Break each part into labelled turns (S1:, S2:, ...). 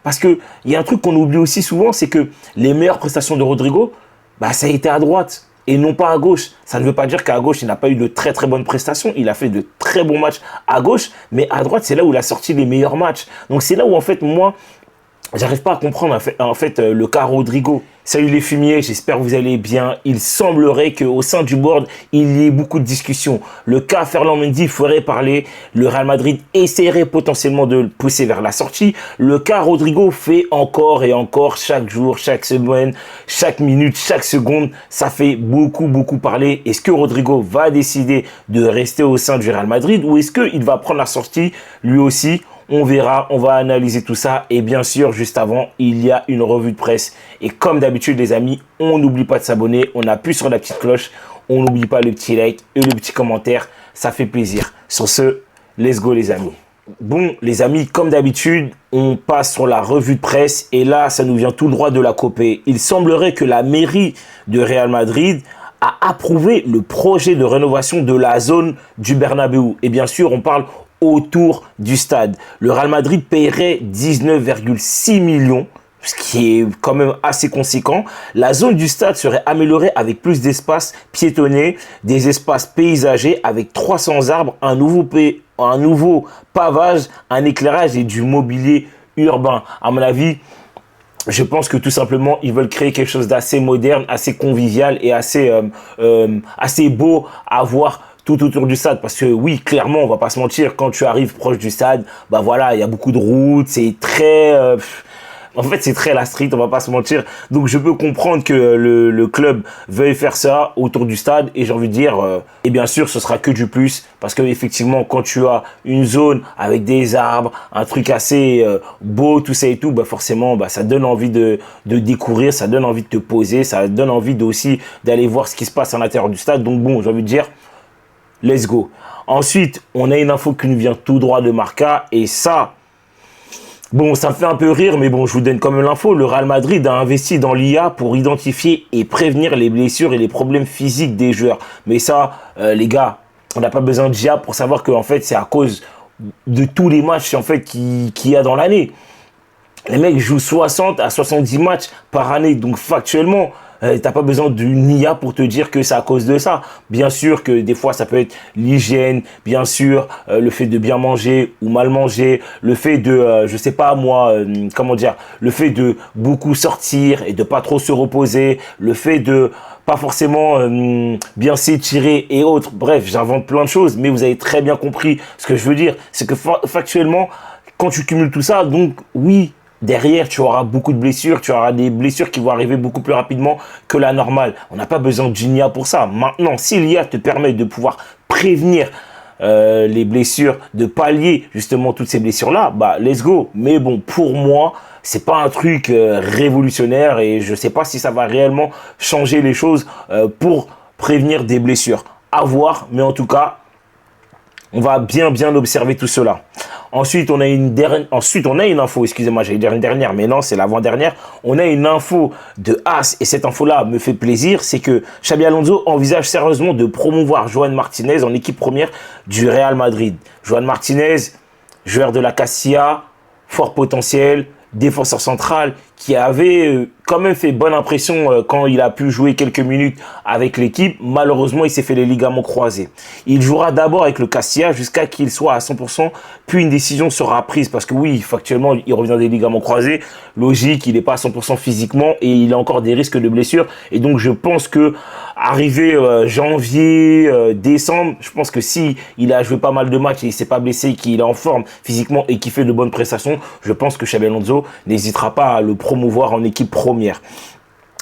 S1: Parce qu'il y a un truc qu'on oublie aussi souvent, c'est que les meilleures prestations de Rodrigo, bah, ça a été à droite et non pas à gauche. Ça ne veut pas dire qu'à gauche, il n'a pas eu de très très bonnes prestations. Il a fait de très bons matchs à gauche, mais à droite, c'est là où il a sorti les meilleurs matchs. Donc c'est là où en fait, moi, j'arrive pas à comprendre le cas Rodrigo. Salut les fumiers, j'espère que vous allez bien. Il semblerait qu'au sein du board, il y ait beaucoup de discussions. Le cas Ferland Mendy ferait parler. Le Real Madrid essaierait potentiellement de le pousser vers la sortie. Le cas Rodrigo fait encore et encore, chaque jour, chaque semaine, chaque minute, chaque seconde. Ça fait beaucoup parler. Est-ce que Rodrigo va décider de rester au sein du Real Madrid ou est-ce qu'il va prendre la sortie lui aussi? On verra, on va analyser tout ça. Et bien sûr, juste avant, il y a une revue de presse. Et comme d'habitude, les amis, on n'oublie pas de s'abonner. On appuie sur la petite cloche. On n'oublie pas le petit like et le petit commentaire. Ça fait plaisir. Sur ce, let's go les amis. Bon, les amis, comme d'habitude, on passe sur la revue de presse. Et là, ça nous vient tout droit de la Copé. Il semblerait que la mairie de Real Madrid a approuvé le projet de rénovation de la zone du Bernabéu. Et bien sûr, on parle autour du stade. Le Real Madrid paierait 19,6 millions, ce qui est quand même assez conséquent. La zone du stade serait améliorée avec plus d'espace piétonnier, des espaces paysagers avec 300 arbres, un nouveau pavage, un éclairage et du mobilier urbain. À mon avis, je pense que tout simplement, ils veulent créer quelque chose d'assez moderne, assez convivial et assez beau à voir tout autour du stade. Parce que oui, clairement, on va pas se mentir, quand tu arrives proche du stade, bah voilà, il y a beaucoup de routes, c'est très... en fait, c'est très la street, on va pas se mentir. Donc, je peux comprendre que le club veuille faire ça autour du stade. Et j'ai envie de dire, et bien sûr, ce sera que du plus. Parce que effectivement, quand tu as une zone avec des arbres, un truc assez beau, tout ça et tout, bah forcément, bah, ça donne envie de découvrir, ça donne envie de te poser, ça donne envie aussi d'aller voir ce qui se passe à l'intérieur du stade. Donc bon, j'ai envie de dire, let's go. Ensuite, on a une info qui nous vient tout droit de Marca. Et ça... bon, ça me fait un peu rire, mais bon, je vous donne quand même l'info. Le Real Madrid a investi dans l'IA pour identifier et prévenir les blessures et les problèmes physiques des joueurs. Mais ça, les gars, on n'a pas besoin d'IA pour savoir que en fait, c'est à cause de tous les matchs en fait qu'il y a dans l'année. Les mecs jouent 60 à 70 matchs par année, donc factuellement, t'as pas besoin d'une IA pour te dire que c'est à cause de ça. Bien sûr que des fois ça peut être l'hygiène, bien sûr le fait de bien manger ou mal manger, le fait de, je sais pas moi, comment dire, le fait de beaucoup sortir et de pas trop se reposer, le fait de pas forcément bien s'étirer et autres. Bref, j'invente plein de choses, mais vous avez très bien compris ce que je veux dire. C'est que factuellement, quand tu cumules tout ça, donc oui, derrière, tu auras beaucoup de blessures, tu auras des blessures qui vont arriver beaucoup plus rapidement que la normale. On n'a pas besoin d'IA pour ça. Maintenant, si l'IA te permet de pouvoir prévenir les blessures, de pallier justement toutes ces blessures-là, bah let's go. Mais bon, pour moi, c'est pas un truc révolutionnaire et je sais pas si ça va réellement changer les choses pour prévenir des blessures. À voir, mais en tout cas, on va bien observer tout cela. Ensuite, on a une info, excusez-moi, j'allais dire une dernière, mais non, c'est l'avant-dernière. On a une info de AS, et cette info-là me fait plaisir, c'est que Xabi Alonso envisage sérieusement de promouvoir Joan Martinez en équipe première du Real Madrid. Joan Martinez, joueur de la Castilla, fort potentiel, défenseur central, qui avait quand même fait bonne impression quand il a pu jouer quelques minutes avec l'équipe. Malheureusement, il s'est fait les ligaments croisés. Il jouera d'abord avec le Castilla jusqu'à qu'il soit à 100%, puis une décision sera prise. Parce que oui, factuellement, il revient des ligaments croisés. Logique, il n'est pas à 100% physiquement et il a encore des risques de blessure. Et donc, je pense que arrivé janvier, décembre, je pense que si il a joué pas mal de matchs et il s'est pas blessé, qu'il est en forme physiquement et qu'il fait de bonnes prestations, je pense que Xabi Alonso n'hésitera pas à le promouvoir en équipe première.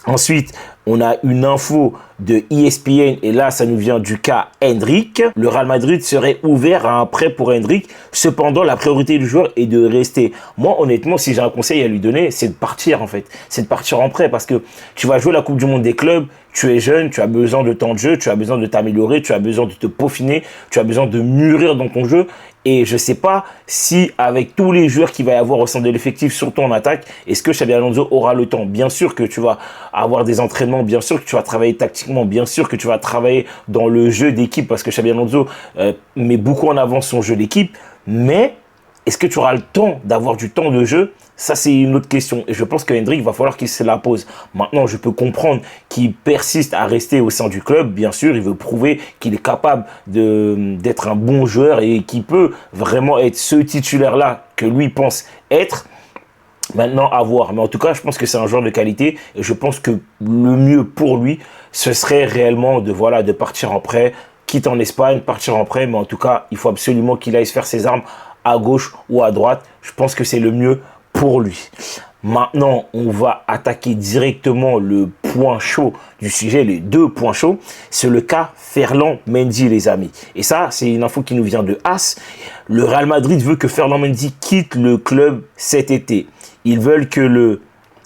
S1: Ensuite, on a une info de ESPN et là, ça nous vient du cas Endrick. Le Real Madrid serait ouvert à un prêt pour Endrick. Cependant, la priorité du joueur est de rester. Moi, honnêtement, si j'ai un conseil à lui donner, c'est de partir en fait. C'est de partir en prêt parce que tu vas jouer la Coupe du Monde des clubs. Tu es jeune, tu as besoin de temps de jeu, tu as besoin de t'améliorer, tu as besoin de te peaufiner, tu as besoin de mûrir dans ton jeu. Et je ne sais pas si avec tous les joueurs qu'il va y avoir au sein de l'effectif, surtout en attaque, est-ce que Xabi Alonso aura le temps? Bien sûr que tu vas avoir des entraînements, bien sûr que tu vas travailler tactiquement, bien sûr que tu vas travailler dans le jeu d'équipe parce que Xabi Alonso met beaucoup en avant son jeu d'équipe. Mais est-ce que tu auras le temps d'avoir du temps de jeu? Ça, c'est une autre question. Et je pense que Hendrick va falloir qu'il se la pose. Maintenant, je peux comprendre qu'il persiste à rester au sein du club. Bien sûr, il veut prouver qu'il est capable d'être un bon joueur et qu'il peut vraiment être ce titulaire-là que lui pense être. Maintenant, à voir. Mais en tout cas, je pense que c'est un joueur de qualité. Et je pense que le mieux pour lui, ce serait réellement de partir en prêt, quitte en Espagne, partir en prêt. Mais en tout cas, il faut absolument qu'il aille se faire ses armes à gauche ou à droite. Je pense que c'est le mieux pour lui. Maintenant, on va attaquer directement le point chaud du sujet, les deux points chauds. C'est le cas Ferland Mendy, les amis. Et ça, c'est une info qui nous vient de AS. Le Real Madrid veut que Ferland Mendy quitte le club cet été. Ils veulent que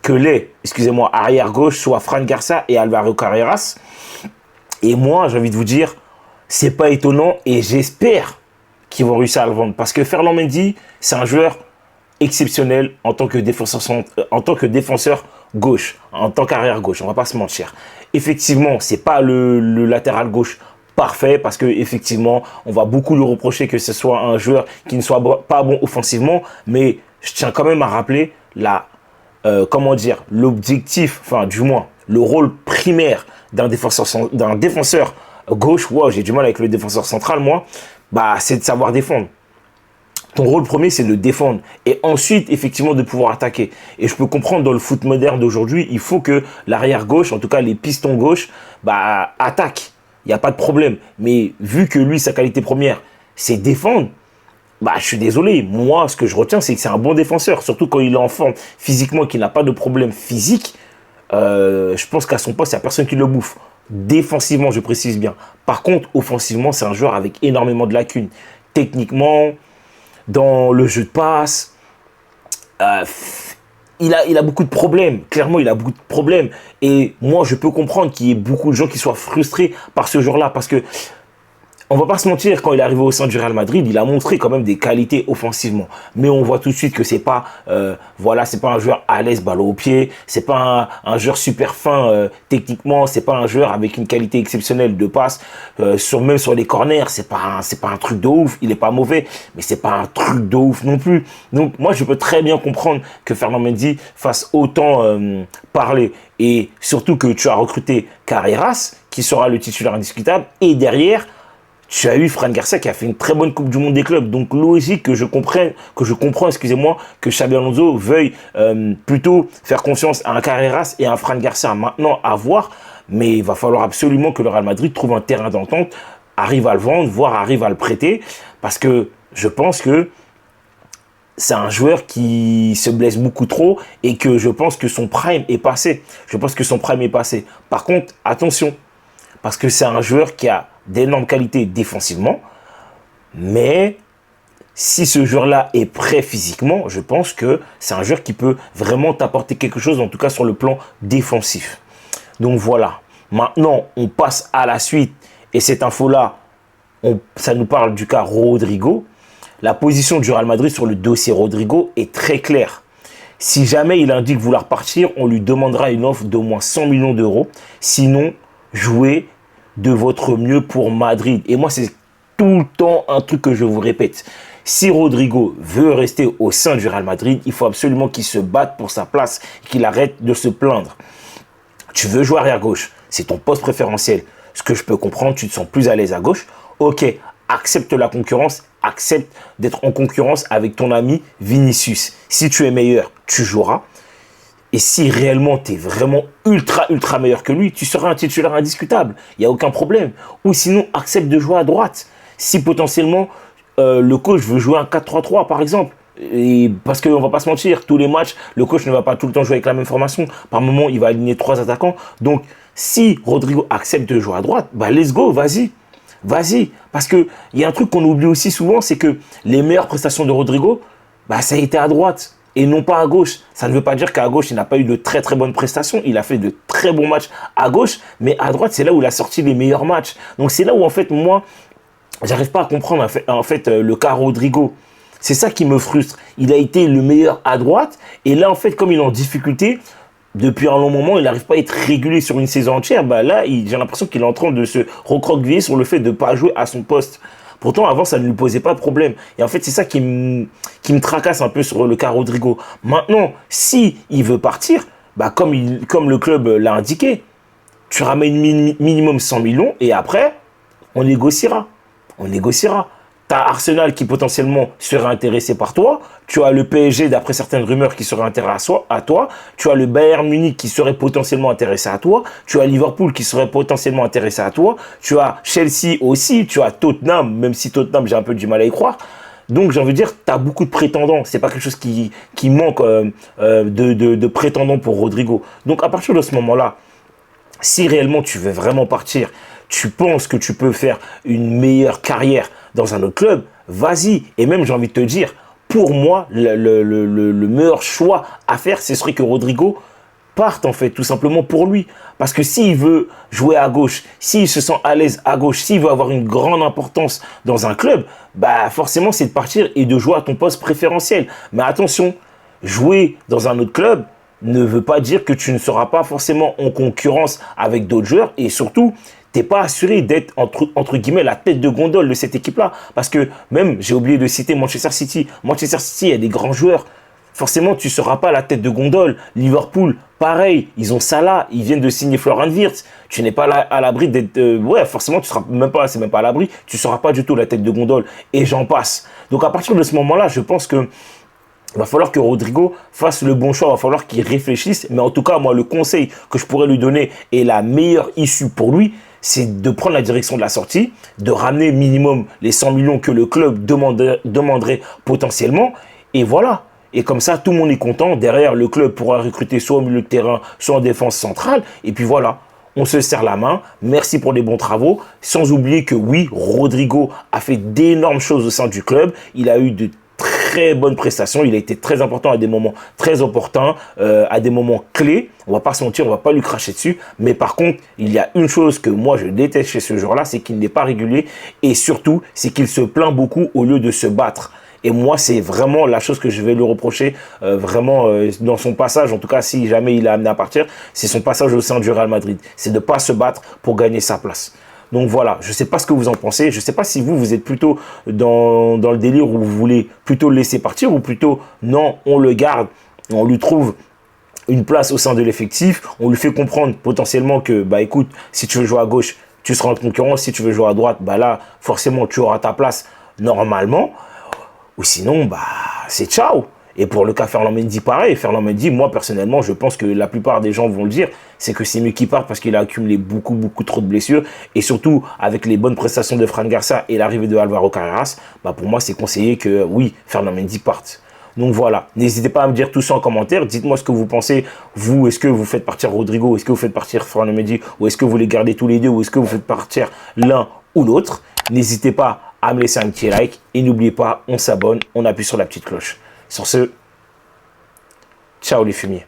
S1: les arrière-gauche soient Fran Garcia et Alvaro Carreras. Et moi, j'ai envie de vous dire, c'est pas étonnant et j'espère qu'ils vont réussir à le vendre. Parce que Ferland Mendy, c'est un joueur exceptionnel en tant que défenseur gauche, en tant qu'arrière gauche, on va pas se mentir. Effectivement, c'est pas le latéral gauche parfait parce que effectivement, on va beaucoup lui reprocher que ce soit un joueur qui ne soit pas bon offensivement, mais je tiens quand même à rappeler l'objectif, enfin du moins le rôle primaire d'un défenseur gauche. Wow, j'ai du mal avec le défenseur central moi. C'est de savoir défendre. Ton rôle premier, c'est de défendre et ensuite, effectivement, de pouvoir attaquer. Et je peux comprendre dans le foot moderne d'aujourd'hui, il faut que l'arrière gauche, en tout cas les pistons gauche, attaquent. Il n'y a pas de problème. Mais vu que lui, sa qualité première, c'est défendre, je suis désolé. Moi, ce que je retiens, c'est que c'est un bon défenseur. Surtout quand il est en forme physiquement, qu'il n'a pas de problème physique. Je pense qu'à son poste, il n'y a personne qui le bouffe. Défensivement, je précise bien. Par contre, offensivement, c'est un joueur avec énormément de lacunes. Techniquement, dans le jeu de passe, il a beaucoup de problèmes. Clairement, il a beaucoup de problèmes. Et moi, je peux comprendre qu'il y ait beaucoup de gens qui soient frustrés par ce joueur-là. Parce que, on va pas se mentir, quand il est arrivé au sein du Real Madrid, il a montré quand même des qualités offensivement. Mais on voit tout de suite que c'est pas, c'est pas un joueur à l'aise, ballon au pied. C'est pas un joueur super fin techniquement. C'est pas un joueur avec une qualité exceptionnelle de passe. Même sur les corners, c'est pas un truc de ouf. Il est pas mauvais, mais c'est pas un truc de ouf non plus. Donc moi, je peux très bien comprendre que Ferland Mendy fasse autant parler. Et surtout que tu as recruté Carreras, qui sera le titulaire indiscutable. Et derrière, tu as eu Fran Garcia qui a fait une très bonne Coupe du Monde des clubs. Donc, logique que je comprends, que Xabi Alonso veuille plutôt faire confiance à un Carreras et à un Fran Garcia. Maintenant, à voir. Mais il va falloir absolument que le Real Madrid trouve un terrain d'entente, arrive à le vendre, voire arrive à le prêter. Parce que je pense que c'est un joueur qui se blesse beaucoup trop et que je pense que son prime est passé. Par contre, attention. Parce que c'est un joueur qui a d'énormes qualités défensivement, mais si ce joueur-là est prêt physiquement, je pense que c'est un joueur qui peut vraiment t'apporter quelque chose, en tout cas sur le plan défensif. Donc voilà, maintenant on passe à la suite, et cette info-là, ça nous parle du cas Rodrigo. La position du Real Madrid sur le dossier Rodrigo est très claire. Si jamais il indique vouloir partir, on lui demandera une offre d'au moins 100 millions d'euros, sinon jouer de votre mieux pour Madrid. Et moi, c'est tout le temps un truc que je vous répète. Si Rodrigo veut rester au sein du Real Madrid, il faut absolument qu'il se batte pour sa place et qu'il arrête de se plaindre. Tu veux jouer arrière gauche, c'est ton poste préférentiel. Ce que je peux comprendre, tu te sens plus à l'aise à gauche. Ok, accepte la concurrence, accepte d'être en concurrence avec ton ami Vinicius. Si tu es meilleur, tu joueras. Et si réellement tu es vraiment ultra meilleur que lui, tu seras un titulaire indiscutable. Il n'y a aucun problème. Ou sinon, accepte de jouer à droite. Si potentiellement, le coach veut jouer un 4-3-3 par exemple. Et parce qu'on ne va pas se mentir, tous les matchs, le coach ne va pas tout le temps jouer avec la même formation. Par moment, il va aligner 3 attaquants. Donc, si Rodrigo accepte de jouer à droite, let's go, vas-y. Parce qu'il y a un truc qu'on oublie aussi souvent, c'est que les meilleures prestations de Rodrigo, ça a été à droite. Et non pas à gauche. Ça ne veut pas dire qu'à gauche, il n'a pas eu de très bonnes prestations. Il a fait de très bons matchs à gauche. Mais à droite, c'est là où il a sorti les meilleurs matchs. Donc c'est là où, en fait, moi, j'arrive pas à comprendre le cas Rodrigo. C'est ça qui me frustre. Il a été le meilleur à droite. Et là, en fait, comme il est en difficulté, depuis un long moment, il n'arrive pas à être régulier sur une saison entière. Là, j'ai l'impression qu'il est en train de se recroqueviller sur le fait de ne pas jouer à son poste. Pourtant, avant, ça ne lui posait pas de problème. Et en fait, c'est ça qui me tracasse un peu sur le cas Rodrigo. Maintenant, si il veut partir, bah comme le club l'a indiqué, tu ramènes minimum 100 millions et après, on négociera. On négociera. Tu as Arsenal qui potentiellement serait intéressé par toi. Tu as le PSG, d'après certaines rumeurs, qui serait intéressé à toi. Tu as le Bayern Munich qui serait potentiellement intéressé à toi. Tu as Liverpool qui serait potentiellement intéressé à toi. Tu as Chelsea aussi. Tu as Tottenham, même si Tottenham, j'ai un peu du mal à y croire. Donc, j'ai envie de dire, tu as beaucoup de prétendants. C'est pas quelque chose qui manque de prétendants pour Rodrigo. Donc, à partir de ce moment-là, si réellement tu veux vraiment partir, tu penses que tu peux faire une meilleure carrière dans un autre club, vas-y. Et même, j'ai envie de te dire, pour moi, le meilleur choix à faire, ce serait que Rodrigo parte, en fait, tout simplement pour lui. Parce que s'il veut jouer à gauche, s'il se sent à l'aise à gauche, s'il veut avoir une grande importance dans un club, bah forcément, c'est de partir et de jouer à ton poste préférentiel. Mais attention, jouer dans un autre club ne veut pas dire que tu ne seras pas forcément en concurrence avec d'autres joueurs et surtout, tu n'es pas assuré d'être entre guillemets la tête de gondole de cette équipe-là. Parce que même, j'ai oublié de citer Manchester City. Manchester City, il y a des grands joueurs. Forcément, tu ne seras pas la tête de gondole. Liverpool, pareil, ils ont Salah, ils viennent de signer Florian Wirtz. Tu n'es pas là à l'abri d'être... ouais, forcément, tu seras même pas, c'est même pas à l'abri. Tu ne seras pas du tout la tête de gondole. Et j'en passe. Donc, à partir de ce moment-là, je pense que il va falloir que Rodrigo fasse le bon choix, il va falloir qu'il réfléchisse. Mais en tout cas, moi, le conseil que je pourrais lui donner et la meilleure issue pour lui, c'est de prendre la direction de la sortie, de ramener minimum les 100 millions que le club demanderait potentiellement. Et voilà. Et comme ça, tout le monde est content. Derrière, le club pourra recruter soit au milieu de terrain, soit en défense centrale. Et puis voilà. On se serre la main. Merci pour les bons travaux. Sans oublier que oui, Rodrigo a fait d'énormes choses au sein du club. Il a eu de très bonnes prestations, il a été très important à des moments très opportuns, à des moments clés. On va pas se mentir, on va pas lui cracher dessus. Mais par contre, il y a une chose que moi je déteste chez ce joueur-là, c'est qu'il n'est pas régulier et surtout, c'est qu'il se plaint beaucoup au lieu de se battre. Et moi, c'est vraiment la chose que je vais lui reprocher dans son passage, en tout cas si jamais il est amené à partir, c'est son passage au sein du Real Madrid. C'est de ne pas se battre pour gagner sa place. Donc voilà, je ne sais pas ce que vous en pensez. Je ne sais pas si vous êtes plutôt dans le délire où vous voulez plutôt le laisser partir ou plutôt non, on le garde, on lui trouve une place au sein de l'effectif, on lui fait comprendre potentiellement que, bah écoute, si tu veux jouer à gauche, tu seras en concurrence, si tu veux jouer à droite, bah là, forcément, tu auras ta place normalement. Ou sinon, bah c'est ciao. Et pour le cas Ferland Mendy, pareil. Ferland Mendy, moi, personnellement, je pense que la plupart des gens vont le dire, c'est que c'est mieux qu'il parte parce qu'il a accumulé beaucoup trop de blessures. Et surtout, avec les bonnes prestations de Fran Garcia et l'arrivée de Alvaro Carreras, bah pour moi, c'est conseillé que, oui, Ferland Mendy parte. Donc voilà, n'hésitez pas à me dire tout ça en commentaire. Dites-moi ce que vous pensez. Vous, est-ce que vous faites partir Rodrigo? Est-ce que vous faites partir Ferland Mendy? Ou est-ce que vous les gardez tous les deux? Ou est-ce que vous faites partir l'un ou l'autre? N'hésitez pas à me laisser un petit like. Et n'oubliez pas, on s'abonne, on appuie sur la petite cloche. Sur ce, ciao les fumiers.